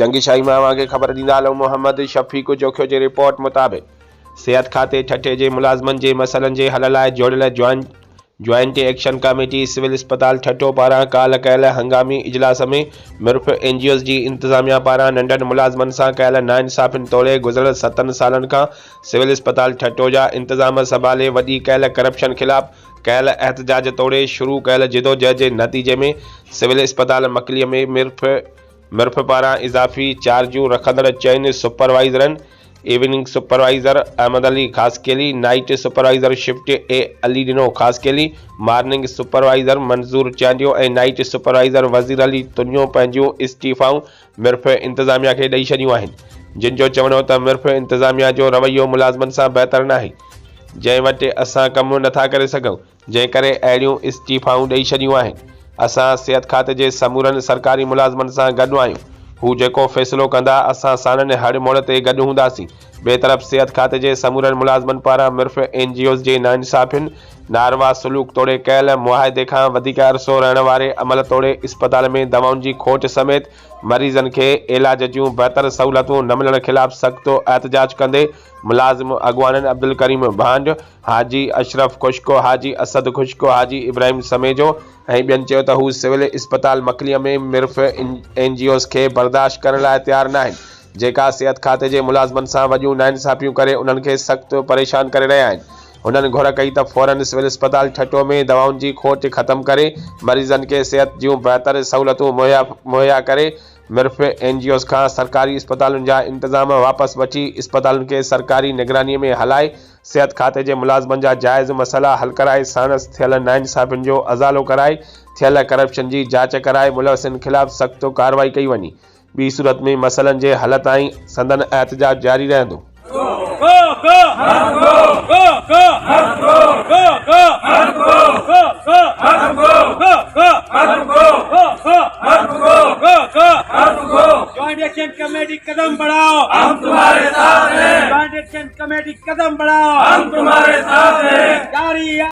जंगी शाही मावा के खबर दींदा आलम मोहम्मद शफीक जोखियो जी रिपोर्ट मुताबिक़ सेहत खाते ठठे जे मुलाज़मन जे मसइलनि जे हल लाइ जोड़ियल ज्वाइंट एक्शन कमेटी सिविल अस्पताल ठठो पारां काल्ह कयल हंगामी इजलास में मिर्फ एनजीओज़ जी इंतज़ामिया पारां नंढनि मुलाज़मनि सां कयल नाइंसाफ़ियुनि तोड़े गुज़िरियल 7 सालनि खां सिविल अस्पताल ठठो जा इंतज़ाम संभाले वॾी कयल करप्शन ख़िलाफ़ कयल एहतजाज तोड़े शुरू कयल जिदोजहद जे नतीजे में सिविल अस्पताल मकलीअ में मिर्फ पारां इज़ाफ़ी चार्जूं रखंदड़ चइनि सुपरवाइज़रनि evening supervisor Ahmed Ali Khaskheli, night supervisor shift A Ali Dino Khaskheli, morning supervisor मंज़ूर चांडियो ऐं नाइट सुपरवाइज़र वज़ीर अली तुनियो पंहिंजूं इस्तीफ़ाऊं मिर्फ इंतज़ामिया खे ॾेई छॾियूं आहिनि, जिन जो चवणो त मिर्फ इंतज़ामिया जो रवैयो मुलाज़मनि सां बहितर न आहे, जंहिं वटि असां कमु नथा करे सघूं, जंहिं करे अहिड़ियूं इस्तीफ़ाऊं ॾेई छॾियूं आहिनि। असां सिहत खाते जे समूरनि सरकारी मुलाज़मनि सां गॾु आहियूं, हू जेको फ़ैसिलो कंदा असां साणनि हर मोड़ ते गॾु हूंदासीं। ॿिए तरफ़ सिहत खाते जे समूरनि मुलाज़मनि पारां मिर्फ एनजीओज़ जे नाइंसाफ़ियुनि नारवा सलूक तोड़े कयल मुआहिदे खां वधीक अरसो रहण वारे अमल तोड़े इस्पताल में दवाउनि जी खोट समेत मरीज़नि खे इलाज जूं बहितर सहूलतूं न मिलण ख़िलाफ़ सख़्तो एहतजाज कंदे मुलाज़िम अॻवाननि अब्दुल करीम भांड, हाजी अशरफ खुश्को, हाजी असद खुश्को, हाजी इब्राहिम समेजो ऐं ॿियनि चयो त हू सिविल अस्पताल मकलीअ में मिर्फ एनजीओज़ खे बर्दाश्त करण लाइ तयारु न आहिनि, जेका सिहत खाते जे मुलाज़मनि सां वॾियूं नाइंसाफ़ियूं करे उन्हनि खे सख़्तु परेशान करे रहिया आहिनि। हुननि घुर कई त फ़ौरन सिविल अस्पताल ठठो में दवाउनि जी खोट ख़त्म करे मरीज़नि खे सिहत जूं बहितर सहूलतूं मुहैया करे मिर्फ एनजीओज़ खां सरकारी अस्पतालुनि जा इंतज़ाम वापसि वठी अस्पतालुनि खे सरकारी निगरानीअ में हलाए सिहत खाते जे मुलाज़मनि जा जाइज़ मसइला हल कराए साणस थियल नाइंसाफ़ियुनि जो अज़ालो कराए थियल करप्शन जी जांच कराए मुलविसनि ख़िलाफ़ सख़्तु कार्रवाई कई वञे। ॿी सूरत में मसइलनि जे हल ताईं संदन एहतजाज जारी रहंदो। ज्वाइंट एक्शन कमेटी कदम बढ़ाओ, हम तुम्हारे साथ हैं। ज्वाइंट एक्शन कमेटी कदम बढ़ाओ, हम तुम्हारे साथ हैं। जारी